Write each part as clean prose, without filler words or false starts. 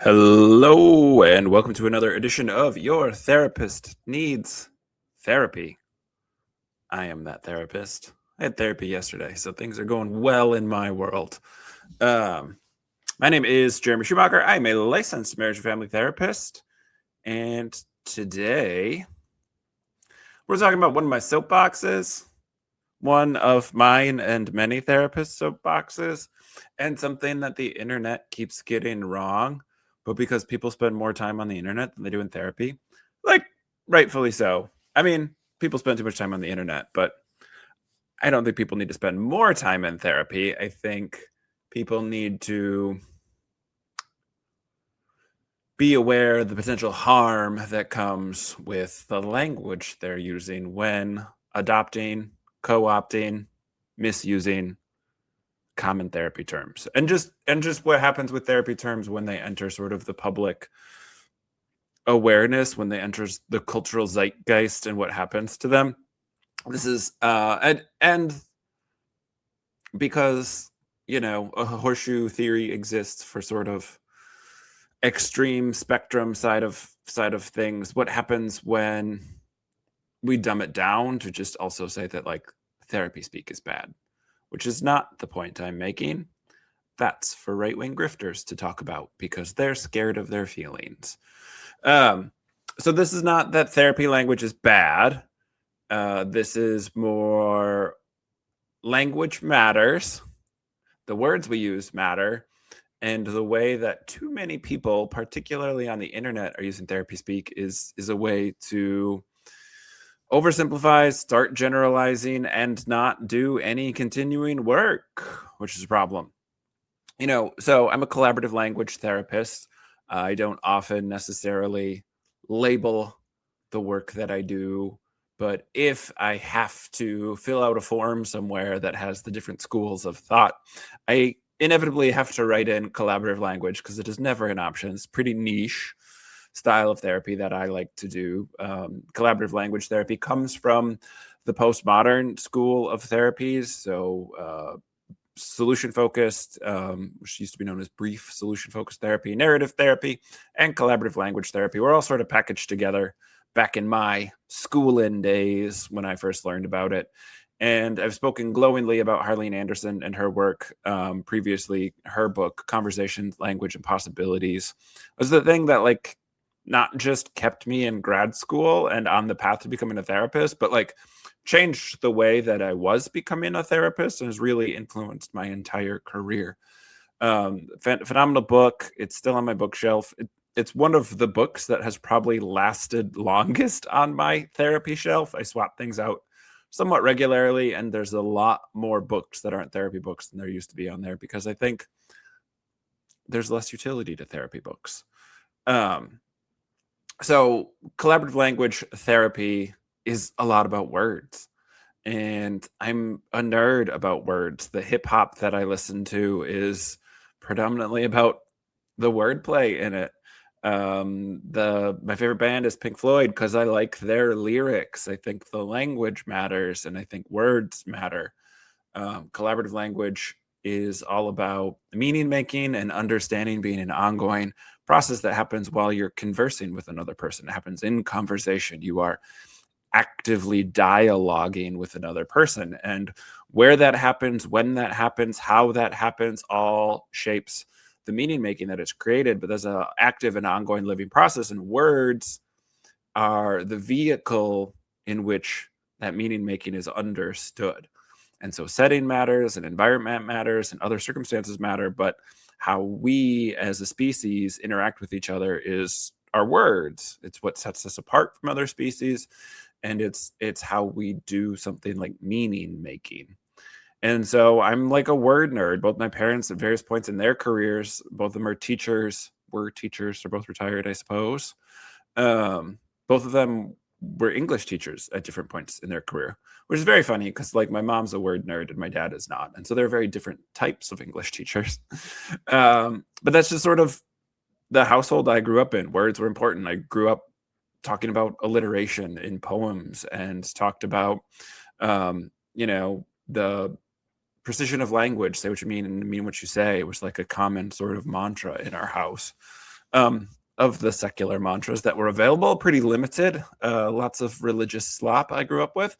Hello, and welcome to another edition of Your Therapist Needs Therapy. I am that therapist. I had therapy yesterday, so things are going well in my world. My name is Jeremy Schumacher. I'm a licensed marriage and family therapist, and today we're talking about one of my soapboxes, one of mine and many therapists' soapboxes, and something that the internet keeps getting wrong. But because people spend more time on the internet than they do in therapy, like rightfully so. I mean, people spend too much time on the internet, but I don't think people need to spend more time in therapy. I think people need to be aware of the potential harm that comes with the language they're using when adopting, co-opting, misusing common therapy terms, and just what happens with therapy terms when they enter sort of the public awareness, when they enter the cultural zeitgeist, and what happens to them. This is and because a horseshoe theory exists for sort of extreme spectrum side of things. What happens when we dumb it down to just also say that like therapy speak is bad, which is not the point I'm making. That's for right-wing grifters to talk about because they're scared of their feelings. So this is not that therapy language is bad. This is more language matters. The words we use matter. And the way that too many people, particularly on the internet, are using therapy speak is a way to oversimplify, start generalizing, and not do any continuing work, which is a problem. So I'm a collaborative language therapist. I don't often necessarily label the work that I do, but if I have to fill out a form somewhere that has the different schools of thought, I inevitably have to write in collaborative language because it is never an option. It's pretty niche style of therapy that I like to do. Collaborative language therapy comes from the postmodern school of therapies. So solution focused, which used to be known as brief solution focused therapy, narrative therapy, and collaborative language therapy were all sort of packaged together back in my schooling days when I first learned about it. And I've spoken glowingly about Harleen Anderson and her work previously. Her book, Conversations, Language, and Possibilities, was the thing that like not just kept me in grad school and on the path to becoming a therapist, but like changed the way that I was becoming a therapist and has really influenced my entire career. Phenomenal book. It's still on my bookshelf. It's one of the books that has probably lasted longest on my therapy shelf. I swap things out somewhat regularly, and there's a lot more books that aren't therapy books than there used to be on there because I think there's less utility to therapy books. So collaborative language therapy is a lot about words, and I'm a nerd about words. The hip hop that I listen to is predominantly about the wordplay in it. My favorite band is Pink Floyd because I like their lyrics. I think the language matters, and I think words matter. Collaborative language is all about meaning making and understanding being an ongoing process that happens while you're conversing with another person. It happens in conversation. You are actively dialoguing with another person, and where that happens, when that happens, how that happens, all shapes the meaning making that it's created. But there's an active and ongoing living process, and words are the vehicle in which that meaning making is understood. And so setting matters, and environment matters, and other circumstances matter, but how we as a species interact with each other is our words. It's what sets us apart from other species, and it's how we do something like meaning making. And so I'm like a word nerd. Both my parents at various points in their careers, both of them are teachers, were teachers, they're both retired, I suppose. Both of them were English teachers at different points in their career, which is very funny because like my mom's a word nerd and my dad is not. And so they're very different types of English teachers. But that's just sort of the household I grew up in. Words were important. I grew up talking about alliteration in poems and talked about, the precision of language, say what you mean and mean what you say. It was like a common sort of mantra in our house. of the secular mantras that were available, pretty limited, lots of religious slop I grew up with.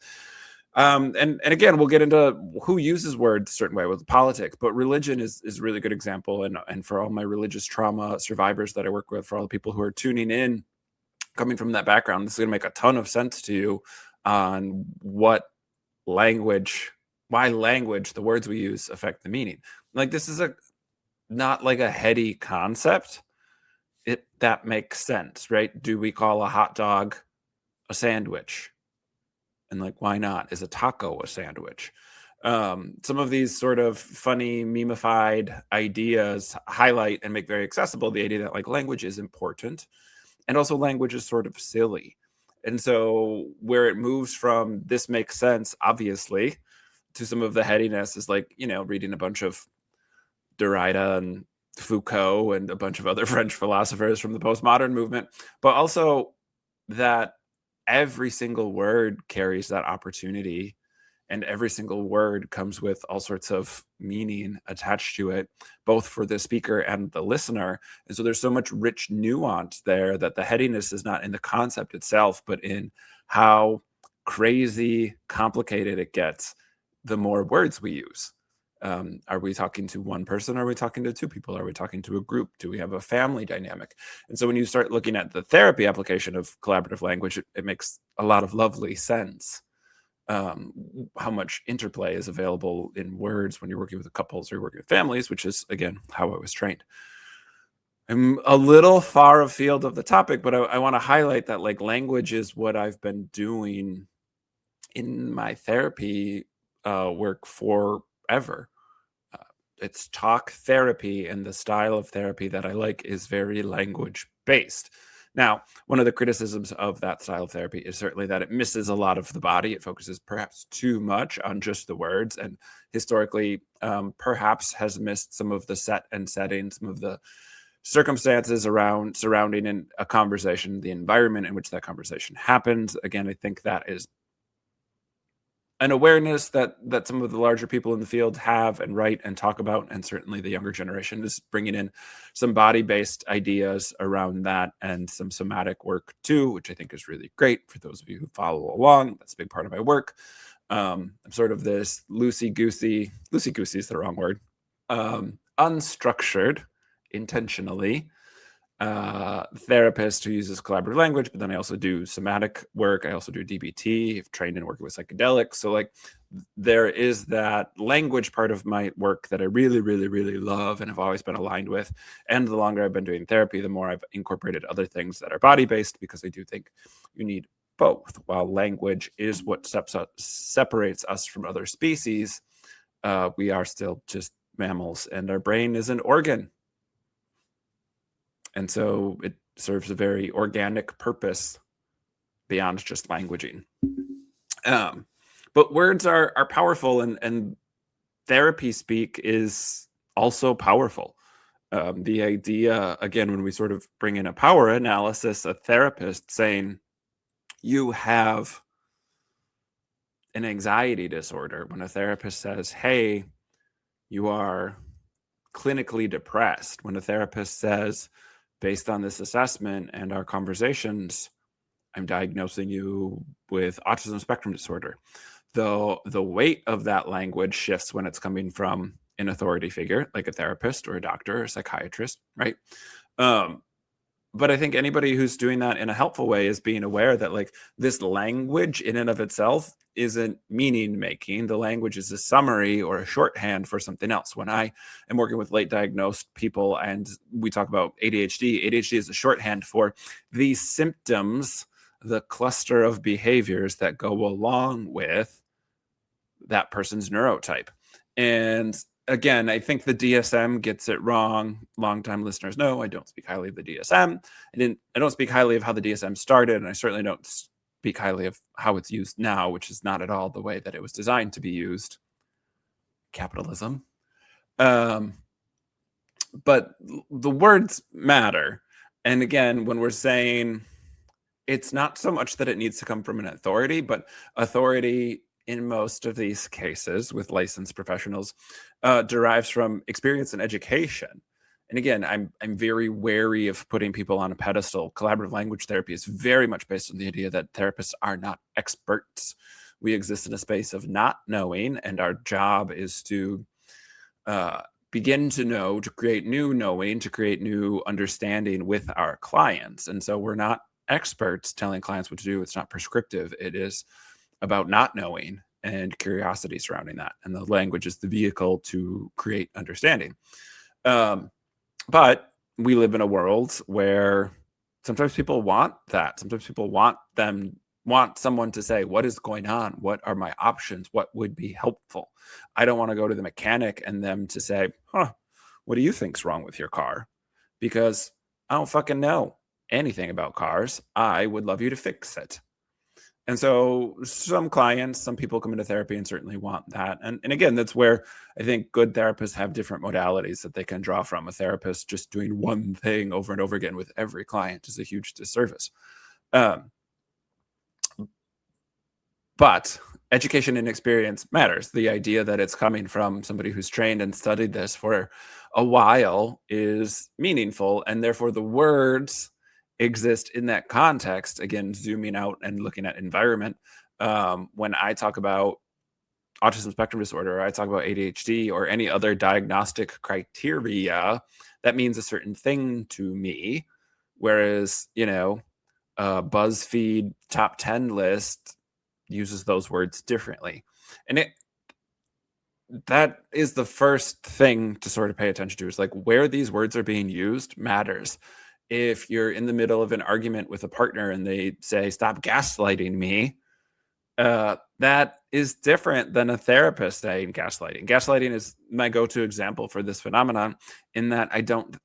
And again, we'll get into who uses words a certain way with politics, but religion is a really good example. And for all my religious trauma survivors that I work with, for all the people who are tuning in, coming from that background, this is going to make a ton of sense to you on why language, the words we use affect the meaning. Like, this is not like a heady concept. That makes sense, right? Do we call a hot dog a sandwich? And like, why not? Is a taco a sandwich? Some of these sort of funny memeified ideas highlight and make very accessible the idea that like language is important, and also language is sort of silly. And so where it moves from this makes sense, obviously, to some of the headiness is like, reading a bunch of Derrida and Foucault and a bunch of other French philosophers from the postmodern movement, but also that every single word carries that opportunity, and every single word comes with all sorts of meaning attached to it, both for the speaker and the listener. And so there's so much rich nuance there that the headiness is not in the concept itself, but in how crazy complicated it gets the more words we use. Are we talking to one person? Are we talking to two people? Are we talking to a group? Do we have a family dynamic? And so when you start looking at the therapy application of collaborative language, it makes a lot of lovely sense. How much interplay is available in words when you're working with couples or you're working with families, which is, again, how I was trained. I'm a little far afield of the topic, but I want to highlight that like language is what I've been doing in my therapy work forever. It's talk therapy, and the style of therapy that I like is very language based. Now, one of the criticisms of that style of therapy is certainly that it misses a lot of the body. It focuses perhaps too much on just the words, and historically perhaps has missed some of the set and setting, some of the circumstances surrounding a conversation, the environment in which that conversation happens. Again, I think that is an awareness that some of the larger people in the field have and write and talk about, and certainly the younger generation is bringing in some body-based ideas around that and some somatic work too, which I think is really great for those of you who follow along. That's a big part of my work. I'm sort of this loosey-goosey is the wrong word, unstructured, intentionally, therapist who uses collaborative language, but then I also do somatic work. I also do DBT. I've trained in working with psychedelics. So like there is that language part of my work that I really, really, really love and have always been aligned with. And the longer I've been doing therapy, the more I've incorporated other things that are body-based, because I do think you need both. While language is what separates us from other species, we are still just mammals, and our brain is an organ. And so it serves a very organic purpose beyond just languaging. But words are powerful, and therapy speak is also powerful. The idea, again, when we sort of bring in a power analysis, a therapist saying you have an anxiety disorder, when a therapist says, hey, you are clinically depressed, when a therapist says, based on this assessment and our conversations, I'm diagnosing you with autism spectrum disorder. Though the weight of that language shifts when it's coming from an authority figure, like a therapist or a doctor or a psychiatrist, right? But I think anybody who's doing that in a helpful way is being aware that like this language in and of itself isn't meaning making. The language is a summary or a shorthand for something else. When I am working with late diagnosed people and we talk about ADHD is a shorthand for the symptoms, the cluster of behaviors that go along with that person's neurotype. And again, I think the DSM gets it wrong. Longtime listeners know I don't speak highly of the DSM. I don't speak highly of how the DSM started, and I certainly don't speak highly of how it's used now, which is not at all the way that it was designed to be used. Capitalism. But the words matter. And again, when we're saying it's not so much that it needs to come from an authority, but authority in most of these cases with licensed professionals derives from experience and education. And again, I'm very wary of putting people on a pedestal. Collaborative language therapy is very much based on the idea that therapists are not experts. We exist in a space of not knowing, and our job is to uh, begin to know, to create new knowing, to create new understanding with our clients. And so we're not experts telling clients what to do. It's not prescriptive. It is about not knowing and curiosity surrounding that. And the language is the vehicle to create understanding. Um, but we live in a world where sometimes people want that. Sometimes people want someone to say, what is going on? What are my options? What would be helpful? I don't want to go to the mechanic and them to say, what do you think's wrong with your car? Because I don't fucking know anything about cars. I would love you to fix it. And so some clients, some people come into therapy and certainly want that. And again, that's where I think good therapists have different modalities that they can draw from. A therapist just doing one thing over and over again with every client is a huge disservice. Um, but education and experience matters. The idea that it's coming from somebody who's trained and studied this for a while is meaningful. And therefore the words exist in that context. Again, zooming out and looking at environment. When I talk about autism spectrum disorder, or I talk about ADHD or any other diagnostic criteria, that means a certain thing to me. Whereas, BuzzFeed top 10 list uses those words differently. And that is the first thing to sort of pay attention to, is like where these words are being used matters. If you're in the middle of an argument with a partner and they say, stop gaslighting me, that is different than a therapist saying gaslighting. Gaslighting is my go-to example for this phenomenon, in that I don't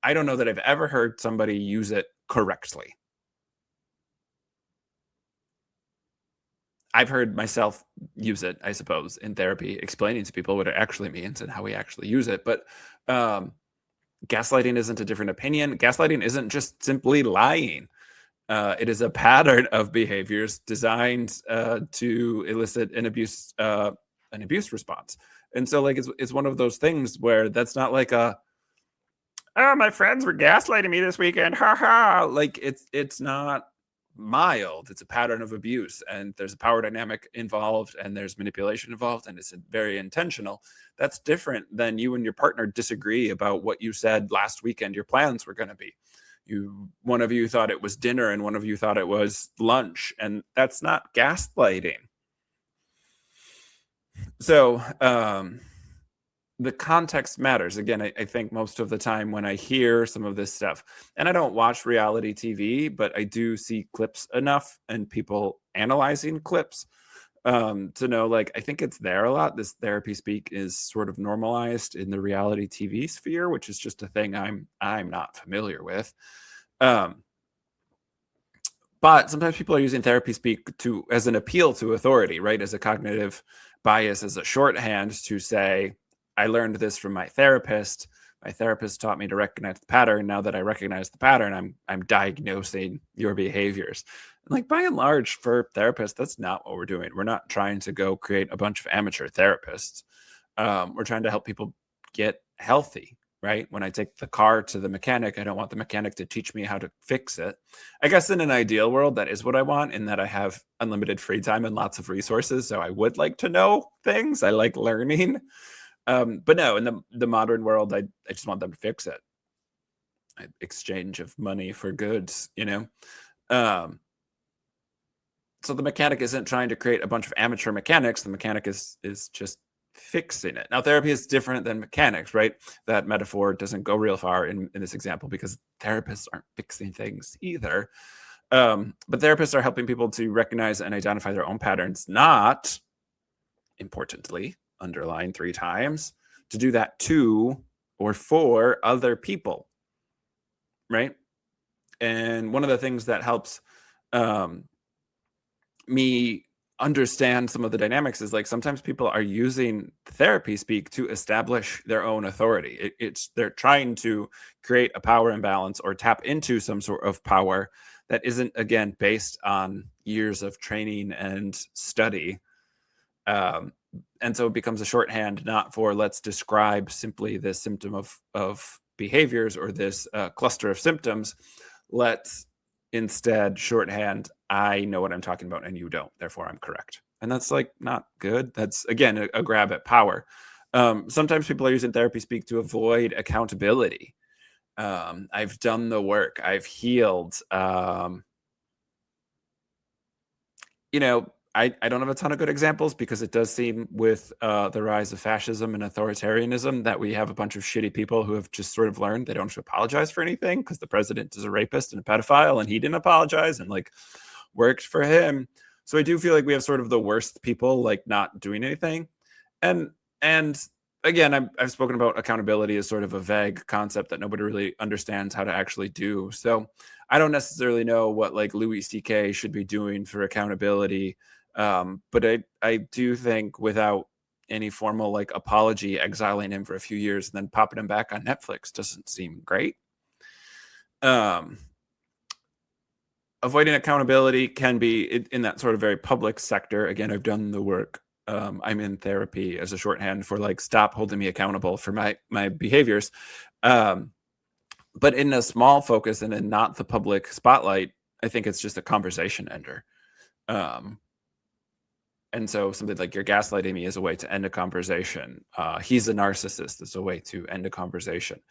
know that I've ever heard somebody use it correctly. I've heard myself use it, I suppose, in therapy, explaining to people what it actually means and how we actually use it. But gaslighting isn't a different opinion. Gaslighting isn't just simply lying. It is a pattern of behaviors designed to elicit an abuse response. And so, like, it's one of those things where that's not like my friends were gaslighting me this weekend, ha ha. Like, it's not mild. It's a pattern of abuse, and there's a power dynamic involved, and there's manipulation involved, and it's very intentional. That's different than you and your partner disagree about what you said last weekend your plans were going to be. One of you thought it was dinner and one of you thought it was lunch, and that's not gaslighting. So the context matters. Again, I think most of the time when I hear some of this stuff, and I don't watch reality TV, but I do see clips enough and people analyzing clips to know, like, I think it's there a lot. This therapy speak is sort of normalized in the reality TV sphere, which is just a thing I'm not familiar with. But sometimes people are using therapy speak as an appeal to authority, right? As a cognitive bias, as a shorthand to say, I learned this from my therapist. My therapist taught me to recognize the pattern. Now that I recognize the pattern, I'm diagnosing your behaviors. And like, by and large, for therapists, that's not what we're doing. We're not trying to go create a bunch of amateur therapists. We're trying to help people get healthy, right? When I take the car to the mechanic, I don't want the mechanic to teach me how to fix it. I guess in an ideal world, that is what I want, in that I have unlimited free time and lots of resources. So I would like to know things. I like learning. But no, in the modern world, I just want them to fix it. Exchange of money for goods, So the mechanic isn't trying to create a bunch of amateur mechanics. The mechanic is just fixing it. Now, therapy is different than mechanics, right? That metaphor doesn't go real far in this example, because therapists aren't fixing things either. But therapists are helping people to recognize and identify their own patterns, not, importantly, underline 3 times, to do that to or for other people, right? And one of the things that helps me understand some of the dynamics is, like, sometimes people are using therapy speak to establish their own authority. They're trying to create a power imbalance or tap into some sort of power that isn't, again, based on years of training and study. And so it becomes a shorthand, not for let's describe simply the symptom of behaviors or this cluster of symptoms. Let's instead shorthand, I know what I'm talking about and you don't, therefore I'm correct. And that's like not good. That's, again, a grab at power. Sometimes people are using therapy speak to avoid accountability. I've done the work, I've healed. I don't have a ton of good examples because it does seem with the rise of fascism and authoritarianism that we have a bunch of shitty people who have just sort of learned they don't have to apologize for anything because the president is a rapist and a pedophile and he didn't apologize and like worked for him. So I do feel like we have sort of the worst people like not doing anything. And again, I've spoken about accountability as sort of a vague concept that nobody really understands how to actually do. So I don't necessarily know what like Louis C.K. should be doing for accountability. But I do think without any formal like apology, exiling him for a few years and then popping him back on Netflix doesn't seem great. Avoiding accountability can be in that sort of very public sector. Again, I've done the work. I'm in therapy as a shorthand for like, stop holding me accountable for my behaviors. But in a small focus and in not the public spotlight, I think it's just a conversation ender. And so something like, you're gaslighting me is a way to end a conversation. He's a narcissist is a way to end a conversation.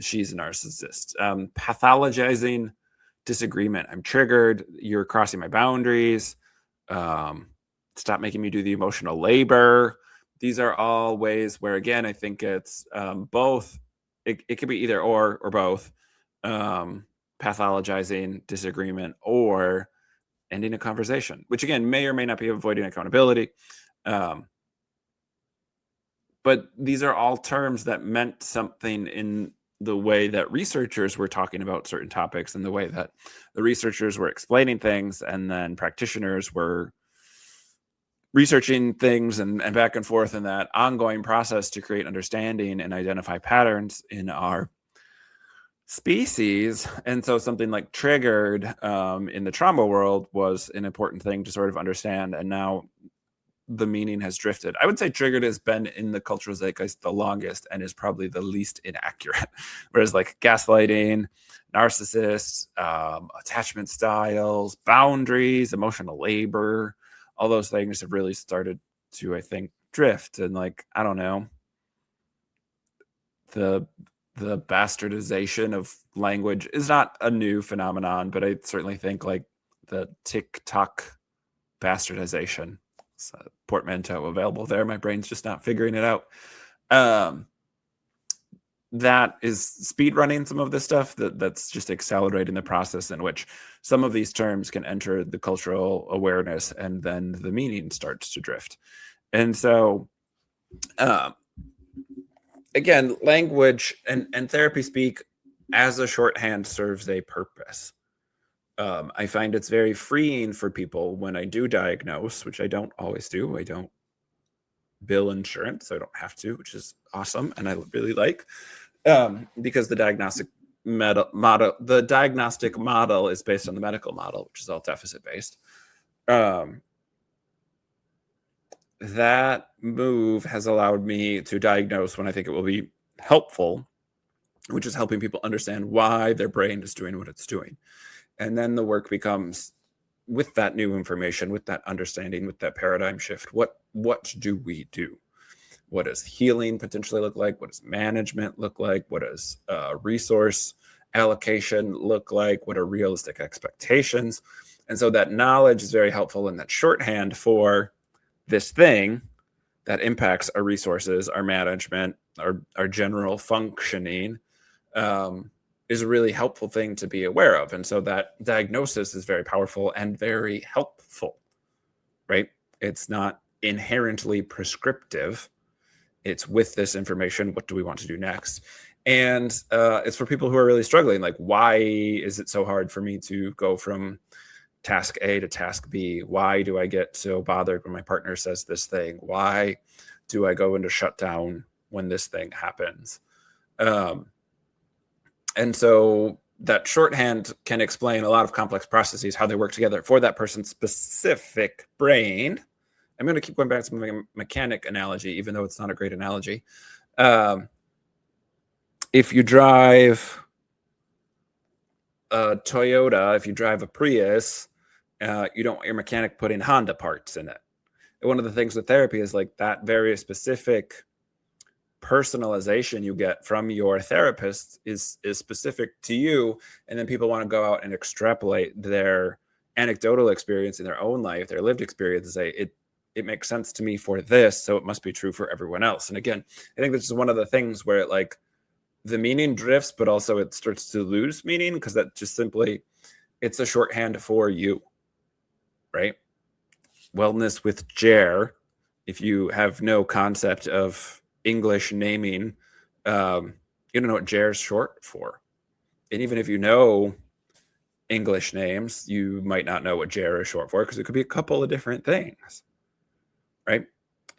She's a narcissist. Pathologizing disagreement. I'm triggered. You're crossing my boundaries. Stop making me do the emotional labor. These are all ways where, again, I think it's both. It could be either or both. Pathologizing disagreement or ending a conversation, which again may or may not be avoiding accountability. But these are all terms that meant something in the way that researchers were talking about certain topics and the way that the researchers were explaining things, and then practitioners were researching things and back and forth in that ongoing process to create understanding and identify patterns in our species. And so something like triggered in the trauma world was an important thing to sort of understand. And now the meaning has drifted. I would say triggered has been in the cultural zeitgeist the longest and is probably the least inaccurate. Whereas like gaslighting, narcissists, attachment styles, boundaries, emotional labor, all those things have really started to, I think, drift. And like, I don't know, the bastardization of language is not a new phenomenon, but I certainly think like the TikTok bastardization, it's a portmanteau available there. My brain's just not figuring it out. That is speed running some of this stuff that's just accelerating the process in which some of these terms can enter the cultural awareness and then the meaning starts to drift. And so, again, language and therapy speak as a shorthand serves a purpose. I find it's very freeing for people when I do diagnose, which I don't always do. I don't bill insurance, so I don't have to, which is awesome. And I really like, because the diagnostic model is based on the medical model, which is all deficit based. That move has allowed me to diagnose when I think it will be helpful, which is helping people understand why their brain is doing what it's doing. And then the work becomes, with that new information, with that understanding, with that paradigm shift, what do we do? What does healing potentially look like? What does management look like? What does resource allocation look like? What are realistic expectations? And so that knowledge is very helpful in that shorthand for this thing that impacts our resources, our management, our general functioning, is a really helpful thing to be aware of. And so that diagnosis is very powerful and very helpful, right? It's not inherently prescriptive. It's with this information, what do we want to do next? And it's for people who are really struggling. Like, why is it so hard for me to go from task A to task B? Why do I get so bothered when my partner says this thing? Why do I go into shutdown when this thing happens? And so that shorthand can explain a lot of complex processes, how they work together for that person's specific brain. I'm going to keep going back to my mechanic analogy, even though it's not a great analogy. if you drive a Toyota, if you drive a Prius, you don't want your mechanic putting Honda parts in it. And one of the things with therapy is like that very specific personalization you get from your therapist is specific to you. And then people want to go out and extrapolate their anecdotal experience in their own life, their lived experience, and say it makes sense to me for this, so it must be true for everyone else. And again, I think this is one of the things where it, like, the meaning drifts, but also it starts to lose meaning because that just simply, it's a shorthand for you, right? Wellness with Jer, if you have no concept of English naming, you don't know what Jer is short for. And even if you know English names, you might not know what Jer is short for because it could be a couple of different things, right?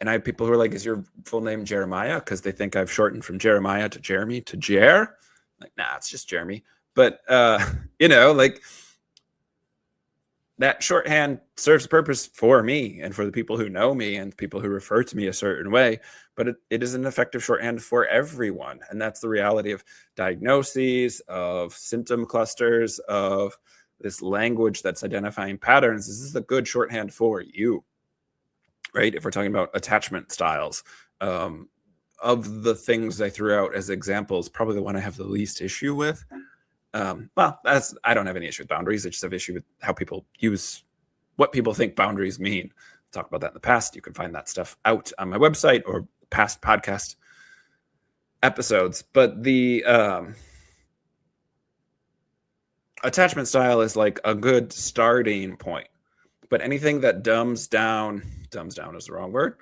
And I have people who are like, is your full name Jeremiah? Because they think I've shortened from Jeremiah to Jeremy to Jer. Like, nah, it's just Jeremy. But, like, that shorthand serves a purpose for me and for the people who know me and people who refer to me a certain way. But it is an effective shorthand for everyone. And that's the reality of diagnoses, of symptom clusters, of this language that's identifying patterns. This is a good shorthand for you. Right? If we're talking about attachment styles, of the things I threw out as examples, probably the one I have the least issue with. I don't have any issue with boundaries. I just have issue with how people use what people think boundaries mean. Talk about that in the past. You can find that stuff out on my website or past podcast episodes. But the attachment style is like a good starting point. But anything that dumbs down is the wrong word.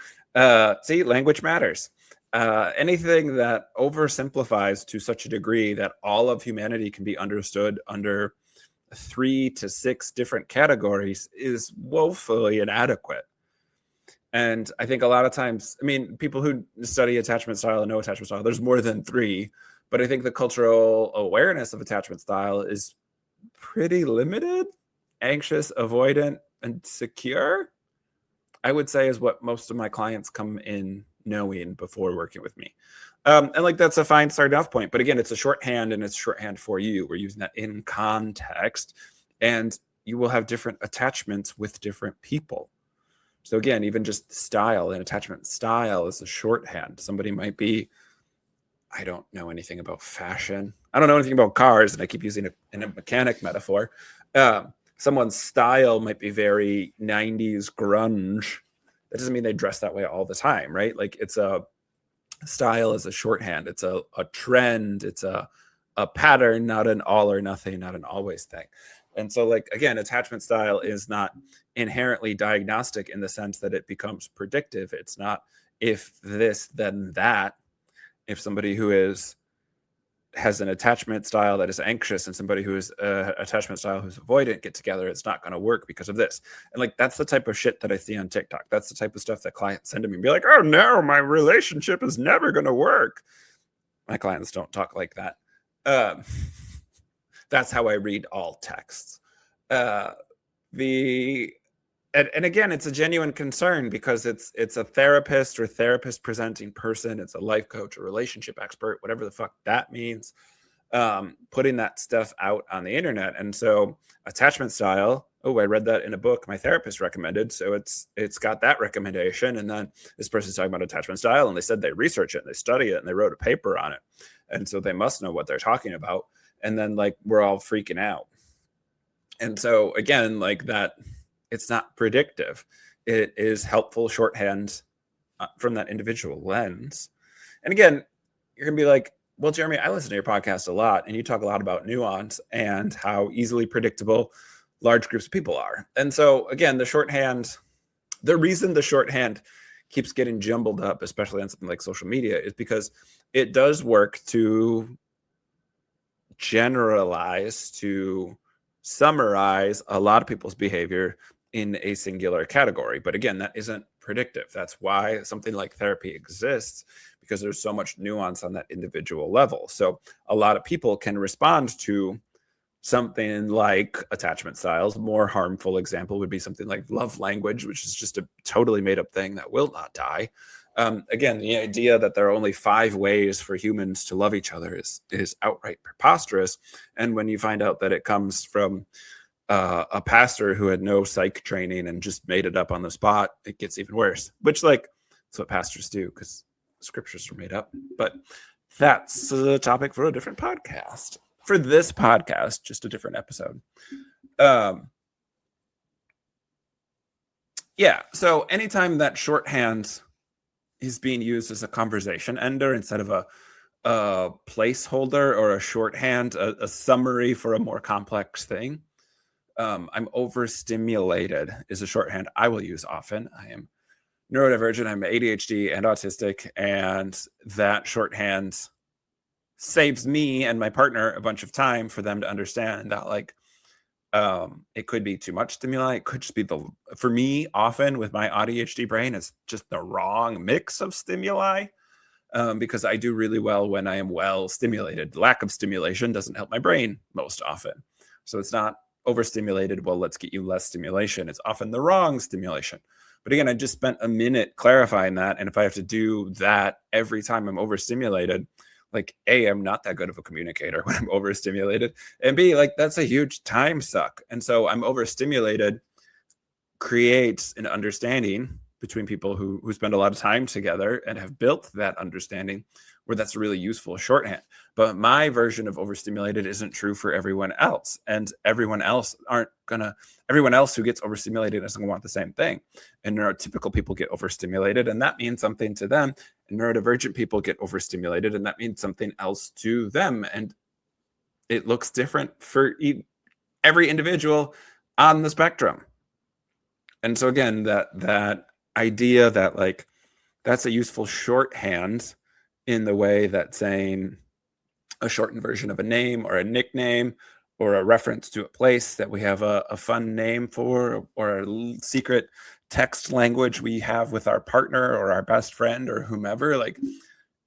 See, language matters. Anything that oversimplifies to such a degree that all of humanity can be understood under 3 to 6 different categories is woefully inadequate. And I think a lot of times, I mean, people who study attachment style and know attachment style, there's more than 3. But I think the cultural awareness of attachment style is pretty limited. Anxious, avoidant, and secure, I would say, is what most of my clients come in knowing before working with me. And like, that's a fine starting off point. But again, it's a shorthand and it's shorthand for you. We're using that in context, and you will have different attachments with different people. So again, even just style and attachment style is a shorthand. Somebody might be, I don't know anything about fashion. I don't know anything about cars, and I keep using a mechanic metaphor. Someone's style might be very 90s grunge. That doesn't mean they dress that way all the time, right? Like, it's a style is a shorthand. It's a trend. It's a pattern, not an all or nothing, not an always thing. And so, like, again, attachment style is not inherently diagnostic in the sense that it becomes predictive. It's not if this, then that. If somebody who has an attachment style that is anxious and somebody who is attachment style who's avoidant get together, it's not going to work because of this. And like, that's the type of shit that I see on TikTok. That's the type of stuff that clients send to me and be like, oh no, my relationship is never going to work. My clients don't talk like that. That's how I read all texts. And again, it's a genuine concern because it's a therapist or therapist presenting person. It's a life coach, a relationship expert, whatever the fuck that means, putting that stuff out on the internet. And so attachment style, I read that in a book my therapist recommended. So it's got that recommendation. And then this person's talking about attachment style, and they said they research it and they study it and they wrote a paper on it. And so they must know what they're talking about. And then, like, we're all freaking out. And so again, like, that, it's not predictive. It is helpful shorthand from that individual lens. And again, you're going to be like, well, Jeremy, I listen to your podcast a lot, and you talk a lot about nuance and how easily predictable large groups of people are. And so again, the reason the shorthand keeps getting jumbled up, especially on something like social media, is because it does work to generalize, to summarize a lot of people's behavior in a singular category. But again, that isn't predictive. That's why something like therapy exists, because there's so much nuance on that individual level. So a lot of people can respond to something like attachment styles. More harmful example would be something like love language, which is just a totally made up thing that will not die. Again, the idea that there are only 5 ways for humans to love each other is outright preposterous. And when you find out that it comes from a pastor who had no psych training and just made it up on the spot, it gets even worse. Which, like, that's what pastors do because scriptures are made up. But that's a topic for a different podcast. For this podcast, just a different episode. Yeah. So anytime that shorthand is being used as a conversation ender instead of a placeholder or a shorthand, a summary for a more complex thing, I'm overstimulated is a shorthand I will use often. I am neurodivergent, I'm ADHD and autistic, and that shorthand saves me and my partner a bunch of time for them to understand that, like, it could be too much stimuli. It could just be for me, often with my ADHD brain, it's just the wrong mix of stimuli. Because I do really well when I am well stimulated. Lack of stimulation doesn't help my brain most often. So it's not overstimulated. Well, let's get you less stimulation. It's often the wrong stimulation. But again, I just spent a minute clarifying that. And if I have to do that every time I'm overstimulated, like, A, I'm not that good of a communicator when I'm overstimulated. And B, like, that's a huge time suck. And so I'm overstimulated creates an understanding between people who spend a lot of time together and have built that understanding where that's a really useful shorthand. But my version of overstimulated isn't true for everyone else. And everyone else who gets overstimulated isn't gonna want the same thing. And neurotypical people get overstimulated, and that means something to them. And neurodivergent people get overstimulated, and that means something else to them. And it looks different for every individual on the spectrum. And so again, that idea that, like, that's a useful shorthand in the way that saying a shortened version of a name or a nickname or a reference to a place that we have a fun name for, or a secret text language we have with our partner or our best friend or whomever, like,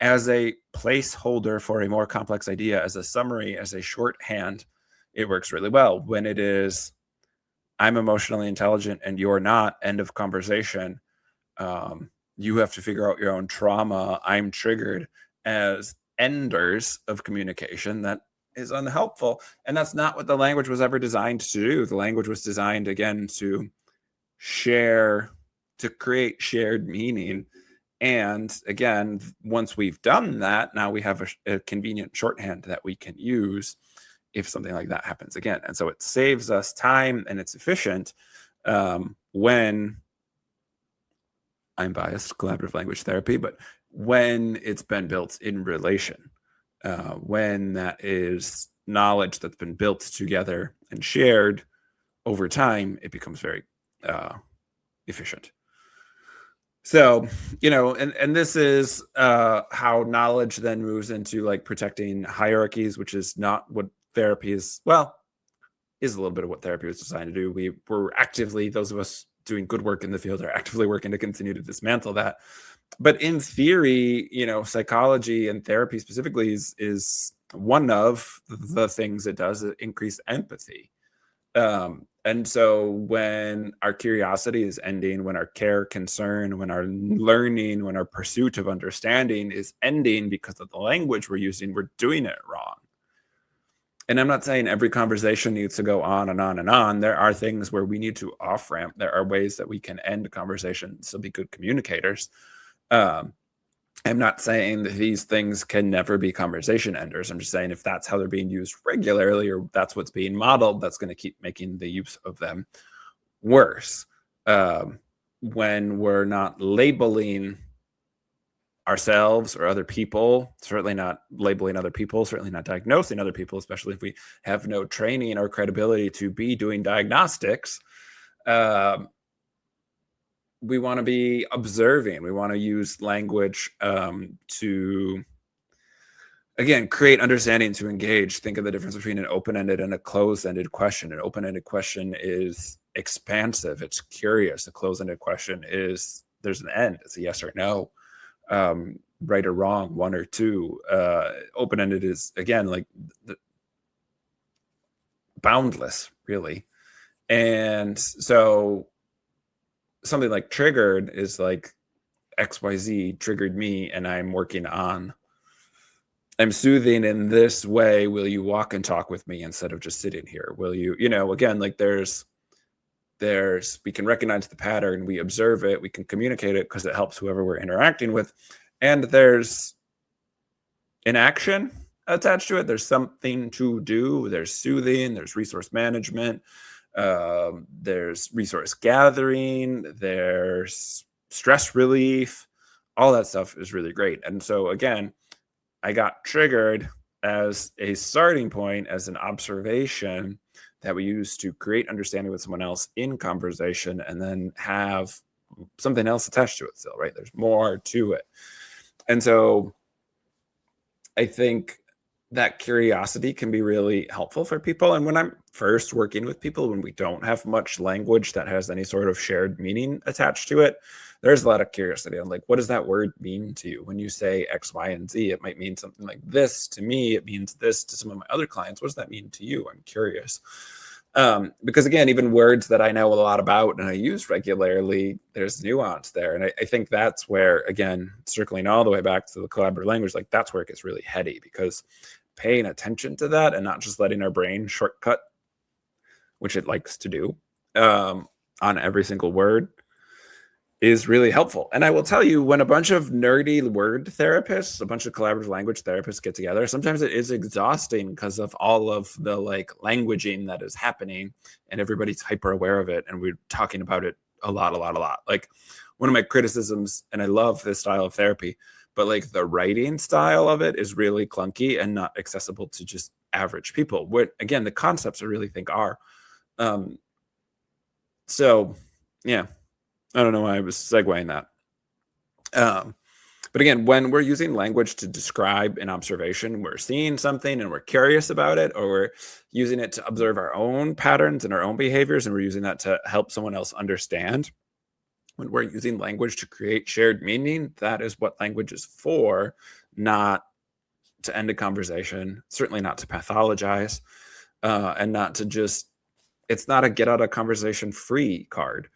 as a placeholder for a more complex idea, as a summary, as a shorthand, it works really well. When it is, I'm emotionally intelligent and you're not, end of conversation, you have to figure out your own trauma, I'm triggered, as enders of communication, that is unhelpful. And that's not what the language was ever designed to do. The language was designed, again, to create shared meaning. And again, once we've done that, now we have a convenient shorthand that we can use if something like that happens again. And so it saves us time and it's efficient when, I'm biased, collaborative language therapy, but when it's been built in relation, when that is knowledge that's been built together and shared over time, it becomes very efficient. So, and this is how knowledge then moves into, like, protecting hierarchies, which is not what therapy is. Well, is a little bit of what therapy was designed to do. We're actively, those of us doing good work in the field, are actively working to continue to dismantle that. But in theory, psychology and therapy specifically is one of the things it does, increase empathy. And so when our curiosity is ending, when our care, concern, when our learning, when our pursuit of understanding is ending because of the language we're using, we're doing it wrong. And I'm not saying every conversation needs to go on and on and on. There are things where we need to off-ramp. There are ways that we can end conversations, so be good communicators. I'm not saying that these things can never be conversation enders. I'm just saying if that's how they're being used regularly, or that's what's being modeled, that's going to keep making the use of them worse. When we're not labeling ourselves or other people, certainly not labeling other people, certainly not diagnosing other people, especially if we have no training or credibility to be doing diagnostics, we want to be observing. We want to use language to, again, create understanding, to engage. Think of the difference between an open-ended and a closed-ended question. An open-ended question is expansive. It's curious. A closed-ended question is, there's an end. It's a yes or no, right or wrong, one or two. Open-ended is, again, like boundless, really. And so something like triggered is like, XYZ triggered me and I'm soothing in this way. Will you walk and talk with me instead of just sitting here? Will you, again, like we can recognize the pattern, we observe it, we can communicate it because it helps whoever we're interacting with. And there's an action attached to it. There's something to do. There's soothing, there's resource management, there's resource gathering, there's stress relief. All that stuff is really great. And so again, I got triggered as a starting point, as an observation that we use to create understanding with someone else in conversation, and then have something else attached to it still, right? There's more to it. And so I think that curiosity can be really helpful for people. And when I'm first working with people, when we don't have much language that has any sort of shared meaning attached to it, there's a lot of curiosity. I'm like, what does that word mean to you? When you say X, Y, and Z, it might mean something like this to me. It means this to some of my other clients. What does that mean to you? I'm curious. Because again, even words that I know a lot about and I use regularly, there's nuance there. And I think that's where, again, circling all the way back to the collaborative language, like that's where it gets really heady, because paying attention to that and not just letting our brain shortcut, which it likes to do, on every single word, is really helpful. And I will tell you, when a bunch of nerdy word therapists, a bunch of collaborative language therapists get together, sometimes it is exhausting because of all of the like languaging that is happening, and everybody's hyper aware of it. And we're talking about it a lot. Like one of my criticisms, and I love this style of therapy, but like the writing style of it is really clunky and not accessible to just average people. What, again, the concepts I really think are. So yeah. I don't know why I was segueing that. But again, when we're using language to describe an observation, we're seeing something and we're curious about it, or we're using it to observe our own patterns and our own behaviors, and we're using that to help someone else understand. When we're using language to create shared meaning, that is what language is for, not to end a conversation, certainly not to pathologize, and not to just, it's not a get out of conversation free card.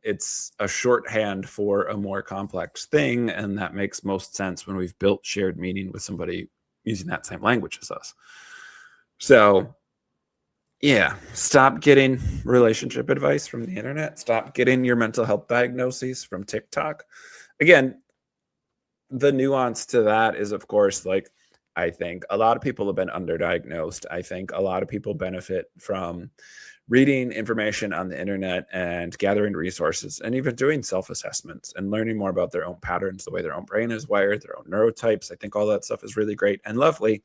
It's a shorthand for a more complex thing, and that makes most sense when we've built shared meaning with somebody using that same language as us. So yeah, stop getting relationship advice from the internet. Stop getting your mental health diagnoses from TikTok. Again, the nuance to that is, of course, like, I think a lot of people have been underdiagnosed. I think a lot of people benefit from reading information on the internet and gathering resources, and even doing self-assessments and learning more about their own patterns, the way their own brain is wired, their own neurotypes. I think all that stuff is really great and lovely.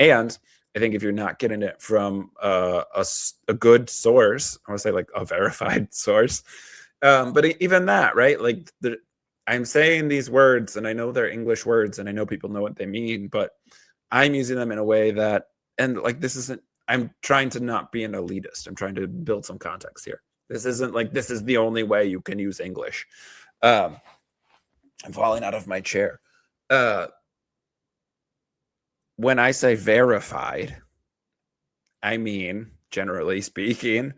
And I think if you're not getting it from a good source, I want to say like a verified source, but even that, right? Like I'm saying these words, and I know they're English words, and I know people know what they mean, but I'm using them in a way that, and like, this isn't, I'm trying to not be an elitist. I'm trying to build some context here. This isn't like, this is the only way you can use English. I'm falling out of my chair. When I say verified, I mean, generally speaking,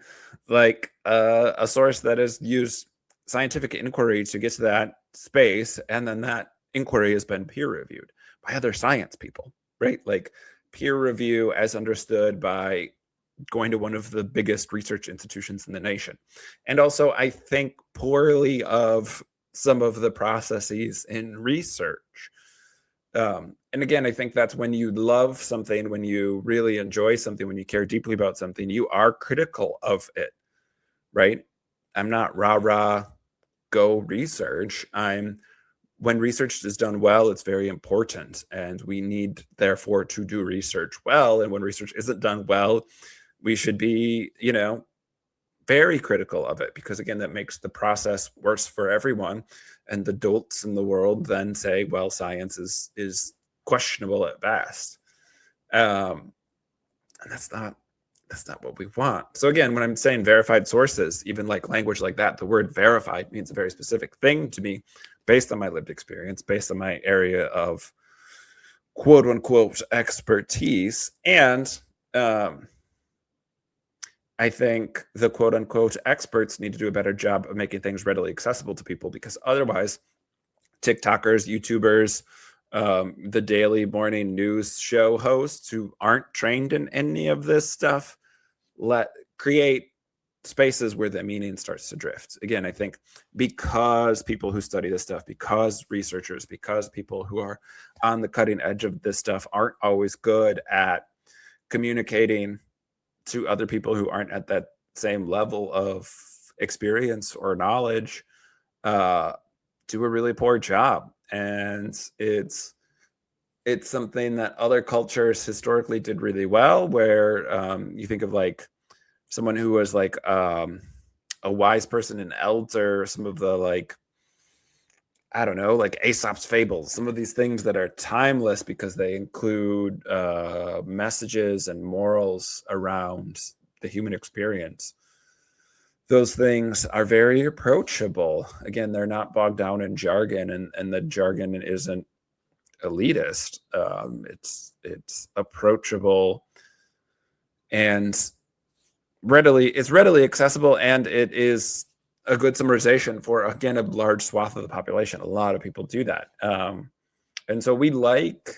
like a source that has used scientific inquiry to get to that space, and then that inquiry has been peer reviewed by other science people, right? Like, peer review as understood by going to one of the biggest research institutions in the nation. And also, I think poorly of some of the processes in research. And again, I think that's when you love something, when you really enjoy something, when you care deeply about something, you are critical of it, right? I'm not rah-rah, go research. When research is done well, it's very important, and we need, therefore, to do research well. And when research isn't done well, we should be, very critical of it, because again, that makes the process worse for everyone. And the dolts in the world then say, well, science is questionable at best. And that's not what we want. So again, when I'm saying verified sources, even like language like that, the word verified means a very specific thing to me, based on my lived experience, based on my area of quote unquote expertise. And I think the quote unquote experts need to do a better job of making things readily accessible to people, because otherwise TikTokers, YouTubers, the daily morning news show hosts who aren't trained in any of this stuff, create spaces where the meaning starts to drift. Again, I think because people who study this stuff, because researchers, because people who are on the cutting edge of this stuff aren't always good at communicating to other people who aren't at that same level of experience or knowledge, do a really poor job. And it's something that other cultures historically did really well, where you think of like someone who was like a wise person, an elder, some of the like, I don't know, like Aesop's fables, some of these things that are timeless because they include messages and morals around the human experience. Those things are very approachable. Again, they're not bogged down in jargon, and the jargon isn't elitist. It's approachable and it's readily accessible, and it is a good summarization for, again, a large swath of the population. A lot of people do that. And so we like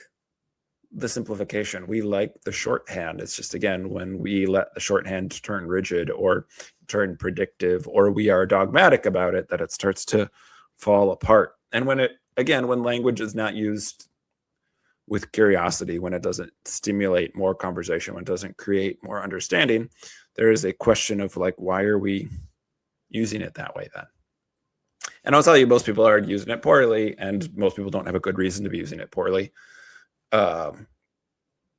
the simplification. We like the shorthand. It's just, again, when we let the shorthand turn rigid or turn predictive, or we are dogmatic about it, that it starts to fall apart. And when language is not used with curiosity, when it doesn't stimulate more conversation, when it doesn't create more understanding, there is a question of like, why are we using it that way then? And I'll tell you, most people are using it poorly, and most people don't have a good reason to be using it poorly. Some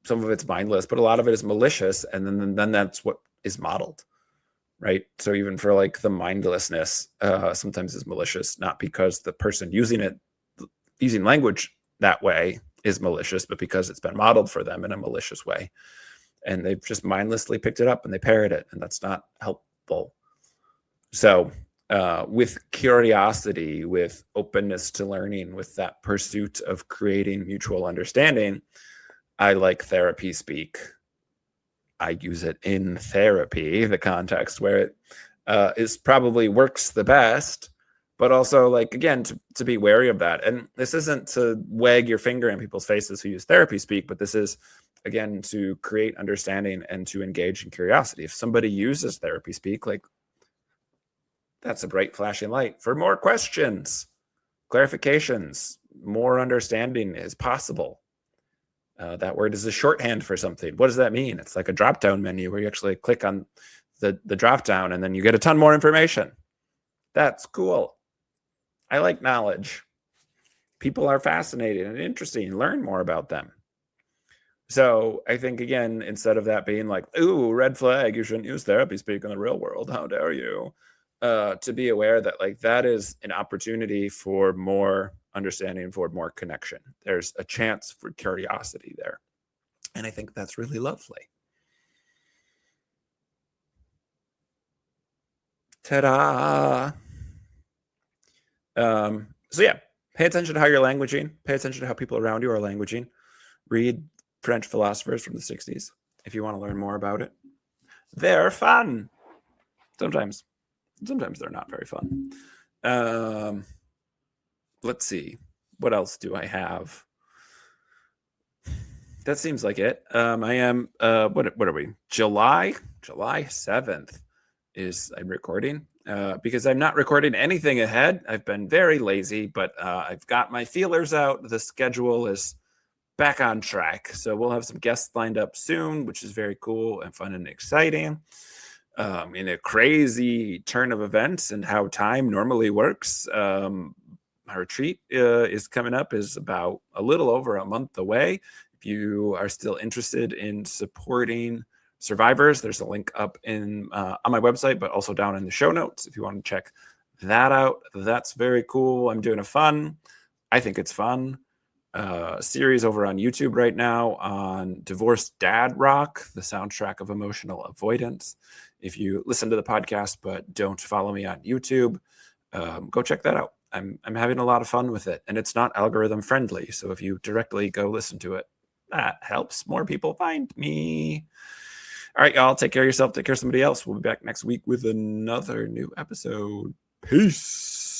of it's mindless, but a lot of it is malicious, and then that's what is modeled, right? So even for like the mindlessness, sometimes is malicious, not because the person using language that way is malicious, but because it's been modeled for them in a malicious way. And they've just mindlessly picked it up and they parrot it, and that's not helpful. So with curiosity, with openness to learning, with that pursuit of creating mutual understanding, I like therapy speak. I use it in therapy, the context where it is probably works the best, but also, like, again, to be wary of that. And this isn't to wag your finger in people's faces who use therapy speak, but this is, again, to create understanding and to engage in curiosity. If somebody uses therapy speak, like, that's a bright flashing light for more questions, clarifications, more understanding is possible. That word is a shorthand for something. What does that mean? It's like a drop-down menu where you actually click on the drop-down and then you get a ton more information. That's cool. I like knowledge. People are fascinating and interesting. Learn more about them. So I think, again, instead of that being like, ooh, red flag, you shouldn't use therapy speak in the real world, how dare you? To be aware that, like, that is an opportunity for more understanding, for more connection. There's a chance for curiosity there. And I think that's really lovely. Ta-da! So yeah, pay attention to how you're languaging. Pay attention to how people around you are languaging. Read French philosophers from the 60s if you want to learn more about it. They're fun. Sometimes they're not very fun. Let's see. What else do I have? That seems like it. I am, what are we? July 7th I'm recording. Because I'm not recording anything ahead. I've been very lazy, but I've got my feelers out. The schedule is back on track. So we'll have some guests lined up soon, which is very cool and fun and exciting. In a crazy turn of events and how time normally works, my retreat is coming up, is about a little over a month away. If you are still interested in supporting survivors, there's a link up on my website, but also down in the show notes if you want to check that out. That's very cool. I'm doing I think it's fun, series over on YouTube right now on Divorced Dad Rock, the soundtrack of emotional avoidance. If you listen to the podcast but don't follow me on YouTube, go check that out. I'm having a lot of fun with it, and it's not algorithm friendly. So if you directly go listen to it, that helps more people find me. All right, y'all, take care of yourself. Take care of somebody else. We'll be back next week with another new episode. Peace.